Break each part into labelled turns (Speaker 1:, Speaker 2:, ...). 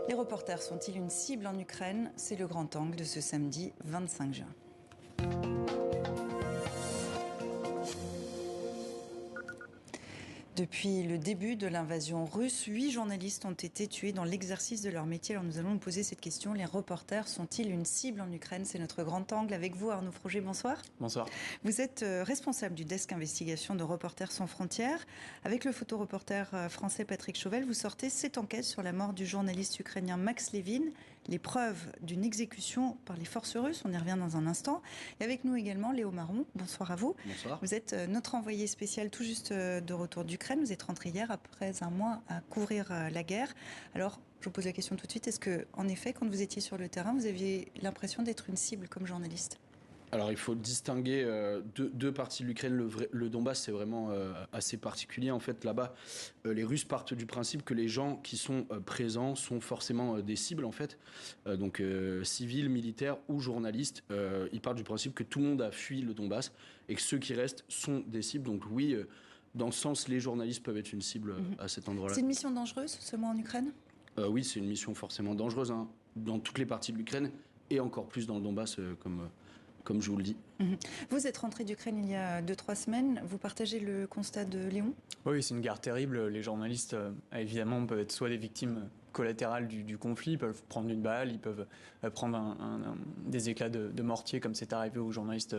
Speaker 1: Les reporters sont-ils une cible en Ukraine? C'est le grand angle de ce samedi 25 juin. Depuis le début de l'invasion russe, 8 journalistes ont été tués dans l'exercice de leur métier. Alors nous allons nous poser cette question. Les reporters sont-ils une cible en Ukraine? C'est notre grand angle. Avec vous, Arnaud Froger, bonsoir.
Speaker 2: Bonsoir.
Speaker 1: Vous êtes responsable du desk investigation de Reporters sans frontières. Avec le photoreporter français Patrick Chauvel, vous sortez cette enquête sur la mort du journaliste ukrainien Max Levin, les preuves d'une exécution par les forces russes. On y revient dans un instant. Et avec nous également Léo Marron. Bonsoir à vous.
Speaker 2: Bonsoir.
Speaker 1: Vous êtes notre envoyé spécial tout juste de retour d'Ukraine. Vous êtes rentré hier après un mois à couvrir la guerre. Alors, je vous pose la question tout de suite. Est-ce que, en effet, quand vous étiez sur le terrain, vous aviez l'impression d'être une cible comme journaliste ?
Speaker 2: Alors il faut distinguer deux parties de l'Ukraine. Le Donbass, c'est vraiment assez particulier. En fait, là-bas, les Russes partent du principe que les gens qui sont présents sont forcément des cibles, en fait. Donc civils, militaires ou journalistes. Ils partent du principe que tout le monde a fui le Donbass et que ceux qui restent sont des cibles. Donc oui, dans ce sens, les journalistes peuvent être une cible à cet endroit-là.
Speaker 1: C'est une mission dangereuse, ce mois en Ukraine ?
Speaker 2: Oui, c'est une mission forcément dangereuse, hein, dans toutes les parties de l'Ukraine et encore plus dans le Donbass, comme je vous le dis.
Speaker 1: Vous êtes rentré d'Ukraine il y a 2-3 semaines. Vous partagez le constat de Léon ?
Speaker 3: Oui, c'est une guerre terrible. Les journalistes, évidemment, peuvent être soit des victimes collatérales du conflit, ils peuvent prendre une balle, ils peuvent prendre des éclats de mortier, comme c'est arrivé aux journalistes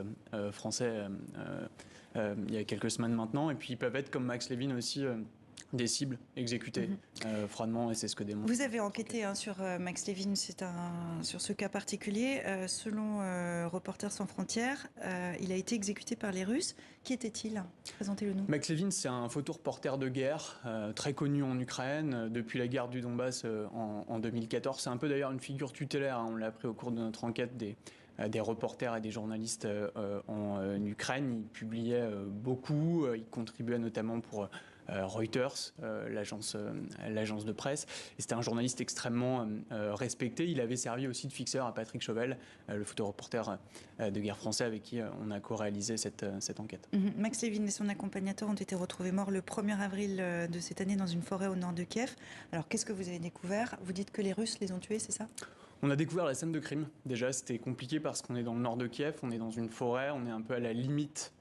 Speaker 3: français il y a quelques semaines maintenant. Et puis ils peuvent être, comme Max Levin aussi, des cibles exécutées froidement, et c'est ce que démontre.
Speaker 1: Vous avez enquêté sur Max Levin, sur ce cas particulier. Selon Reporters sans frontières, il a été exécuté par les Russes. Qui était-il ? Présentez-le-nous.
Speaker 3: Max Levin, c'est un photoreporter de guerre, très connu en Ukraine, depuis la guerre du Donbass en 2014. C'est un peu d'ailleurs une figure tutélaire, hein. On l'a appris au cours de notre enquête des reporters et des journalistes en Ukraine. Il publiait beaucoup, il contribuait notamment pour Reuters, l'agence de presse. Et c'était un journaliste extrêmement respecté. Il avait servi aussi de fixeur à Patrick Chauvel, le photoreporter de guerre français avec qui on a co-réalisé cette enquête.
Speaker 1: Max Levin et son accompagnateur ont été retrouvés morts le 1er avril de cette année dans une forêt au nord de Kiev. Alors qu'est-ce que vous avez découvert ? Vous dites que les Russes les ont tués, c'est ça ?
Speaker 3: On a découvert la scène de crime. Déjà, c'était compliqué parce qu'on est dans le nord de Kiev, on est dans une forêt, on est un peu à la limite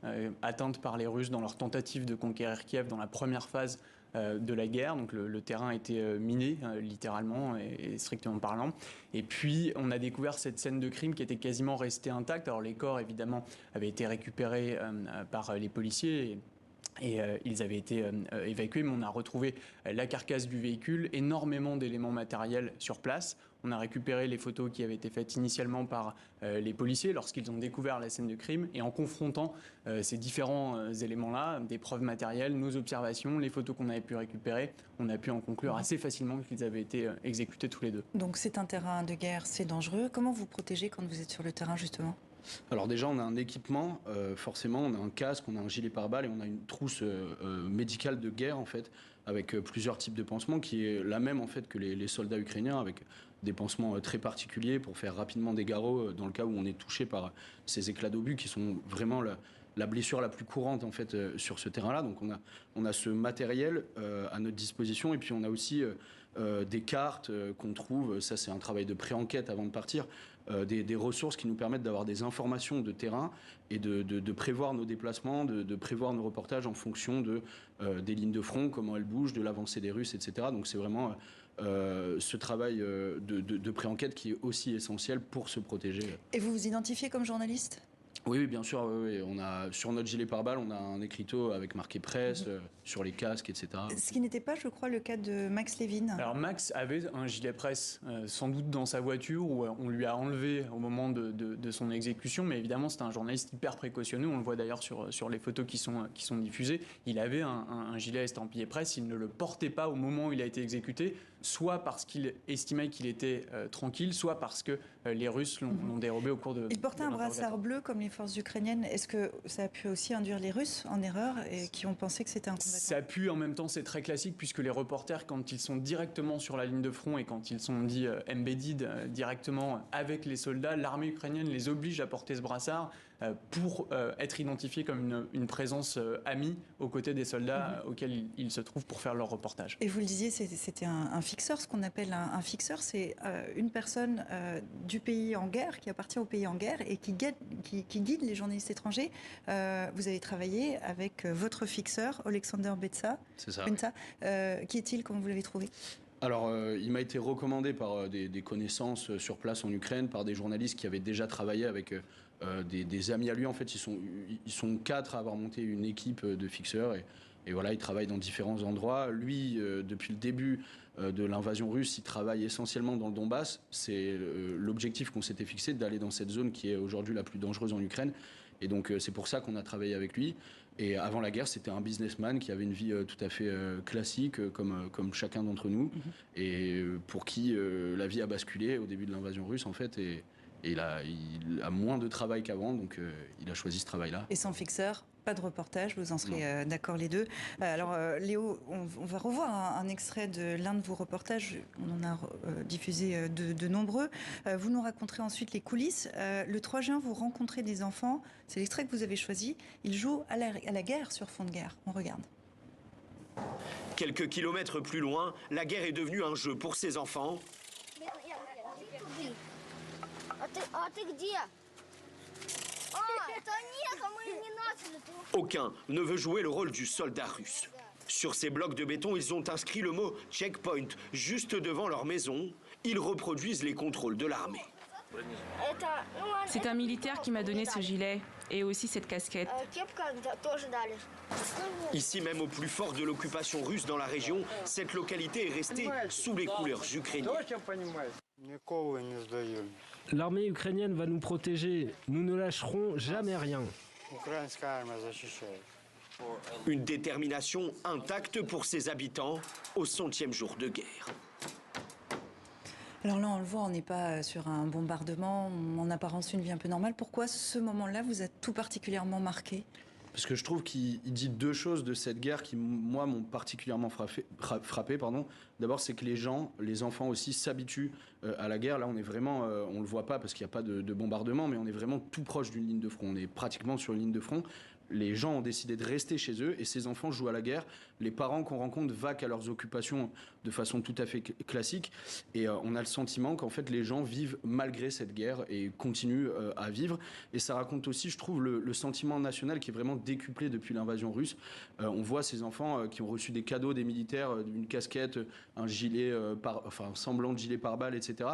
Speaker 3: atteinte par les Russes dans leur tentative de conquérir Kiev dans la première phase de la guerre. Donc le terrain a été miné, littéralement et strictement parlant. Et puis, on a découvert cette scène de crime qui était quasiment restée intacte. Alors les corps, évidemment, avaient été récupérés par les policiers et ils avaient été évacués, mais on a retrouvé la carcasse du véhicule, énormément d'éléments matériels sur place. On a récupéré les photos qui avaient été faites initialement par les policiers lorsqu'ils ont découvert la scène de crime. Et en confrontant ces différents éléments-là, des preuves matérielles, nos observations, les photos qu'on avait pu récupérer, on a pu en conclure assez facilement qu'ils avaient été exécutés tous les deux.
Speaker 1: Donc c'est un terrain de guerre, c'est dangereux. Comment vous protégez quand vous êtes sur le terrain, justement ?
Speaker 2: Alors déjà, on a un équipement, forcément, on a un casque, on a un gilet pare-balles et on a une trousse médicale de guerre, en fait, avec plusieurs types de pansements, qui est la même, en fait, que les soldats ukrainiens, avec des pansements très particuliers pour faire rapidement des garrots dans le cas où on est touché par ces éclats d'obus qui sont vraiment la blessure la plus courante, en fait, sur ce terrain-là. Donc on a ce matériel à notre disposition, et puis on a aussi des cartes qu'on trouve, ça c'est un travail de pré-enquête avant de partir, des ressources qui nous permettent d'avoir des informations de terrain et de prévoir nos déplacements, de prévoir nos reportages en fonction des lignes de front, comment elles bougent, de l'avancée des Russes, etc. Donc c'est vraiment ce travail de pré-enquête qui est aussi essentiel pour se protéger.
Speaker 1: Et vous vous identifiez comme journaliste ?
Speaker 2: Oui, bien sûr. Oui. On a, sur notre gilet pare-balles, on a un écriteau avec marqué presse, sur les casques, etc.
Speaker 1: Ce qui n'était pas, je crois, le cas de Max Levin.
Speaker 3: Alors Max avait un gilet presse, sans doute dans sa voiture, où on lui a enlevé au moment de son exécution, mais évidemment c'était un journaliste hyper précautionneux, on le voit d'ailleurs sur les photos qui sont diffusées. Il avait un gilet estampillé presse, il ne le portait pas au moment où il a été exécuté, soit parce qu'il estimait qu'il était tranquille, soit parce que les Russes l'ont dérobé au cours de...
Speaker 1: Il portait un brassard bleu comme les forces ukrainiennes. Est-ce que ça a pu aussi induire les Russes en erreur et qui ont pensé que c'était un combattant ?
Speaker 3: Ça a pu, en même temps c'est très classique puisque les reporters, quand ils sont directement sur la ligne de front et quand ils sont dit embedded directement avec les soldats, l'armée ukrainienne les oblige à porter ce brassard pour être identifiés comme une présence amie aux côtés des soldats auxquels ils se trouvent pour faire leur reportage.
Speaker 1: Et vous le disiez, c'était un fixeur. Ce qu'on appelle un fixeur, c'est une personne du pays en guerre, qui appartient au pays en guerre et qui guide les journalistes étrangers. Vous avez travaillé avec votre fixeur, Alexander Betsa.
Speaker 2: C'est ça.
Speaker 1: Qui est-il? Comment vous l'avez trouvé?
Speaker 2: Alors, il m'a été recommandé par des connaissances sur place en Ukraine, par des journalistes qui avaient déjà travaillé avec des amis à lui. En fait, ils sont 4 à avoir monté une équipe de fixeurs et voilà, ils travaillent dans différents endroits. Lui, depuis le début de l'invasion russe, il travaille essentiellement dans le Donbass. C'est l'objectif qu'on s'était fixé, d'aller dans cette zone qui est aujourd'hui la plus dangereuse en Ukraine. Et donc, c'est pour ça qu'on a travaillé avec lui. Et avant la guerre, c'était un businessman qui avait une vie tout à fait classique, comme chacun d'entre nous, et pour qui la vie a basculé au début de l'invasion russe, en fait, et il a moins de travail qu'avant, donc il a choisi ce travail-là.
Speaker 1: Et sans fixeur, pas de reportage, vous en serez d'accord les deux. Alors Léo, on va revoir un extrait de l'un de vos reportages, on en a diffusé de nombreux. Vous nous raconterez ensuite les coulisses. Le 3 juin, vous rencontrez des enfants, c'est l'extrait que vous avez choisi. Ils jouent à la guerre sur fond de guerre. On regarde.
Speaker 4: Quelques kilomètres plus loin, la guerre est devenue un jeu pour ces enfants. Aucun ne veut jouer le rôle du soldat russe. Sur ces blocs de béton, ils ont inscrit le mot « checkpoint » juste devant leur maison. Ils reproduisent les contrôles de l'armée.
Speaker 5: C'est un militaire qui m'a donné ce gilet et aussi cette casquette.
Speaker 4: Ici même, au plus fort de l'occupation russe dans la région, cette localité est restée sous les couleurs ukrainiennes.
Speaker 6: L'armée ukrainienne va nous protéger. Nous ne lâcherons jamais rien.
Speaker 4: Une détermination intacte pour ses habitants au 100e jour de guerre.
Speaker 1: Alors là, on le voit, on n'est pas sur un bombardement, en apparence une vie un peu normale. Pourquoi ce moment-là vous a tout particulièrement marqué ?
Speaker 2: Parce que je trouve qu'il dit deux choses de cette guerre qui, moi, m'ont particulièrement frappé. D'abord, c'est que les enfants aussi, s'habituent à la guerre. Là, on est vraiment, on le voit pas parce qu'il n'y a pas de bombardement, mais on est vraiment tout proche d'une ligne de front. On est pratiquement sur une ligne de front. Les gens ont décidé de rester chez eux et ces enfants jouent à la guerre. Les parents qu'on rencontre vaquent à leurs occupations de façon tout à fait classique. Et on a le sentiment qu'en fait les gens vivent malgré cette guerre et continuent à vivre. Et ça raconte aussi, je trouve, le sentiment national qui est vraiment décuplé depuis l'invasion russe. On voit ces enfants qui ont reçu des cadeaux des militaires, une casquette, un gilet, un semblant de gilet pare-balles, etc.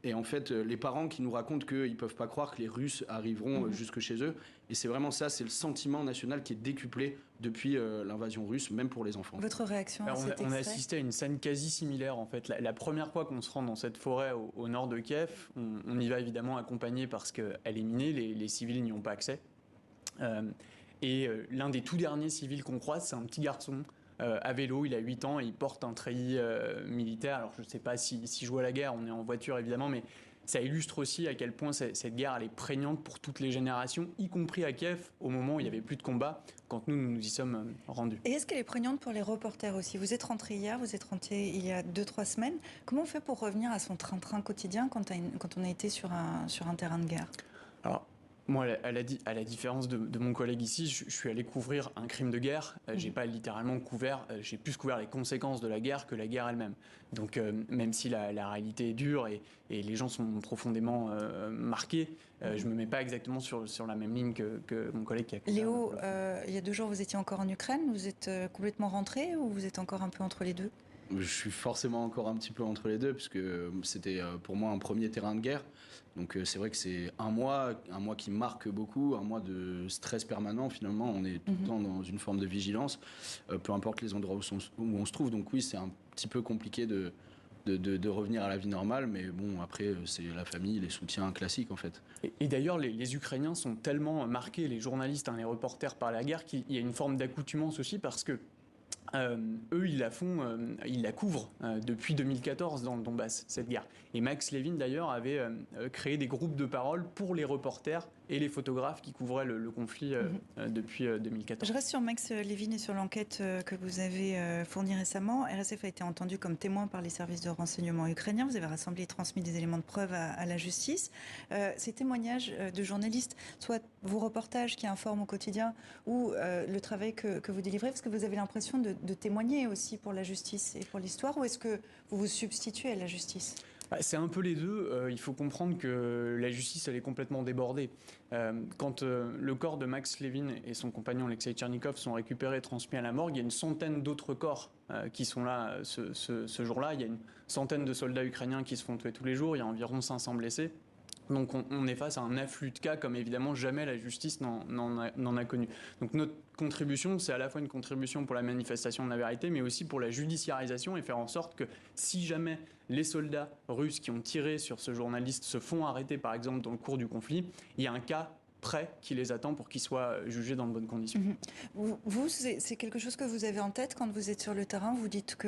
Speaker 2: Et en fait, les parents qui nous racontent qu'ils ne peuvent pas croire que les Russes arriveront jusque chez eux. Et c'est vraiment ça, c'est le sentiment national qui est décuplé depuis l'invasion russe, même pour les enfants.
Speaker 1: Votre réaction à cet extrait ?
Speaker 3: On a assisté à une scène quasi similaire, en fait. La première fois qu'on se rend dans cette forêt au nord de Kiev, on y va évidemment accompagné parce qu'elle est minée, les civils n'y ont pas accès. L'un des tout derniers civils qu'on croise, c'est un petit garçon à vélo, il a 8 ans et il porte un treillis militaire. Alors je ne sais pas si joue à la guerre, on est en voiture évidemment, mais ça illustre aussi à quel point cette guerre elle est prégnante pour toutes les générations, y compris à Kiev, au moment où il n'y avait plus de combat, quand nous y sommes rendus.
Speaker 1: Et est-ce qu'elle est prégnante pour les reporters aussi ? Vous êtes rentré hier, vous êtes rentré il y a 2-3 semaines. Comment on fait pour revenir à son train-train quotidien quand on a été sur un terrain de guerre ?
Speaker 3: Alors, moi, à la différence de mon collègue ici, je suis allé couvrir un crime de guerre. J'ai pas littéralement couvert, j'ai plus couvert les conséquences de la guerre que la guerre elle-même. Donc, même si la réalité est dure et les gens sont profondément marqués, je me mets pas exactement sur la même ligne que mon collègue qui a couvert.
Speaker 1: Léo, il y a 2 jours, vous étiez encore en Ukraine. Vous êtes complètement rentré ou vous êtes encore un peu entre les deux ?
Speaker 2: Je suis forcément encore un petit peu entre les deux, puisque c'était pour moi un premier terrain de guerre. Donc c'est vrai que c'est un mois qui marque beaucoup, un mois de stress permanent finalement. On est tout le temps dans une forme de vigilance, peu importe les endroits où on se trouve. Donc oui, c'est un petit peu compliqué de revenir à la vie normale, mais bon, après, c'est la famille, les soutiens classiques en fait.
Speaker 3: Et d'ailleurs, les Ukrainiens sont tellement marqués, les journalistes, les reporters par la guerre, qu'il y a une forme d'accoutumance aussi parce que eux, ils la couvrent depuis 2014 dans le Donbass, cette guerre. Et Max Levin, d'ailleurs, avait créé des groupes de parole pour les reporters et les photographes qui couvraient le conflit depuis 2014.
Speaker 1: Je reste sur Max Levin et sur l'enquête que vous avez fournie récemment. RSF a été entendu comme témoin par les services de renseignement ukrainiens. Vous avez rassemblé et transmis des éléments de preuve à la justice. Ces témoignages de journalistes, soit vos reportages qui informent au quotidien ou le travail que vous délivrez, est-ce que vous avez l'impression de témoigner aussi pour la justice et pour l'histoire, ou est-ce que vous vous substituez à la justice ?
Speaker 3: C'est un peu les deux. Il faut comprendre que la justice, elle est complètement débordée. Quand le corps de Max Levin et son compagnon Alexei Tchernikov sont récupérés et transmis à la morgue, il y a une centaine d'autres corps qui sont là ce jour-là. Il y a une centaine de soldats ukrainiens qui se font tuer tous les jours. Il y a environ 500 blessés. Donc on est face à un afflux de cas comme évidemment jamais la justice n'en a connu. Donc notre contribution, c'est à la fois une contribution pour la manifestation de la vérité, mais aussi pour la judiciarisation et faire en sorte que si jamais les soldats russes qui ont tiré sur ce journaliste se font arrêter par exemple dans le cours du conflit, il y a un cas prêt qui les attend pour qu'ils soient jugés dans de bonnes conditions.
Speaker 1: Vous, c'est quelque chose que vous avez en tête quand vous êtes sur le terrain. Vous dites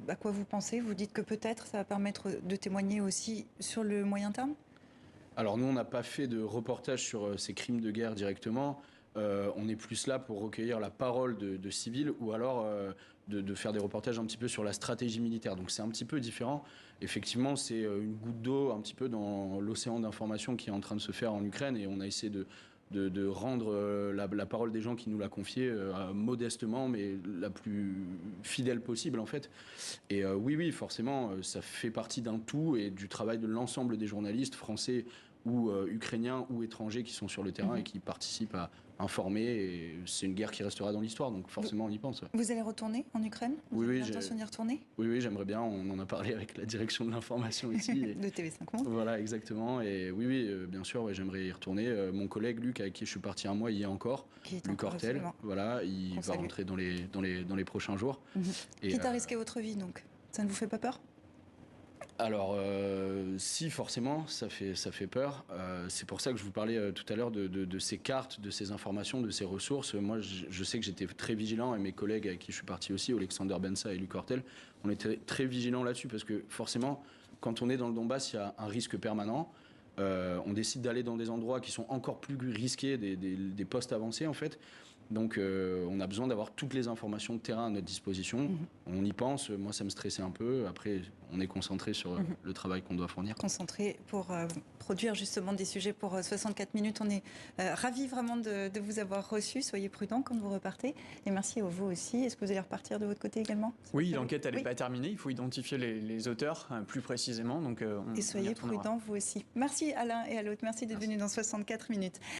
Speaker 1: à quoi vous pensez ? Vous dites que peut-être ça va permettre de témoigner aussi sur le moyen terme ?
Speaker 2: Alors nous, on n'a pas fait de reportage sur ces crimes de guerre directement. On est plus là pour recueillir la parole de civils ou alors de faire des reportages un petit peu sur la stratégie militaire. Donc c'est un petit peu différent. Effectivement, c'est une goutte d'eau un petit peu dans l'océan d'informations qui est en train de se faire en Ukraine, et on a essayé de rendre la parole des gens qui nous l'a confiée modestement, mais la plus fidèle possible en fait. Et oui, forcément, ça fait partie d'un tout et du travail de l'ensemble des journalistes français ou ukrainiens ou étrangers qui sont sur le terrain et qui participent à informer. Et c'est une guerre qui restera dans l'histoire, donc forcément on y pense. Ouais.
Speaker 1: Vous allez retourner en Ukraine ? Vous avez l'intention d'y retourner ?
Speaker 2: Oui, j'aimerais bien. On en a parlé avec la direction de l'information ici.
Speaker 1: De TV5 Monde.
Speaker 2: Voilà, exactement. Et oui, bien sûr, j'aimerais y retourner. Mon collègue Luc, avec qui je suis parti un mois, il y est encore. Luc Hortel, voilà, il va rentrer dans les prochains jours.
Speaker 1: Quitte à risquer votre vie, donc. Ça ne vous fait pas peur ?
Speaker 2: Alors, si, forcément, ça fait peur. C'est pour ça que je vous parlais tout à l'heure de ces cartes, de ces informations, de ces ressources. Moi, je sais que j'étais très vigilant, et mes collègues avec qui je suis parti aussi, Alexander Bensa et Luc Hortel, on était très vigilants là-dessus, parce que forcément, quand on est dans le Donbass, il y a un risque permanent. On décide d'aller dans des endroits qui sont encore plus risqués, des postes avancés, en fait. Donc on a besoin d'avoir toutes les informations de terrain à notre disposition. On y pense, moi ça me stressait un peu. Après, on est concentré sur le travail qu'on doit fournir.
Speaker 1: Concentré pour produire justement des sujets pour 64 minutes. On est ravis vraiment de vous avoir reçu. Soyez prudents quand vous repartez. Et merci à vous aussi. Est-ce que vous allez repartir de votre côté également ?
Speaker 3: Oui, l'enquête elle n'est pas terminée. Il faut identifier les auteurs plus précisément. Donc,
Speaker 1: et soyez prudents vous aussi. Merci Alain et à l'autre. Merci d'être venu dans 64 minutes.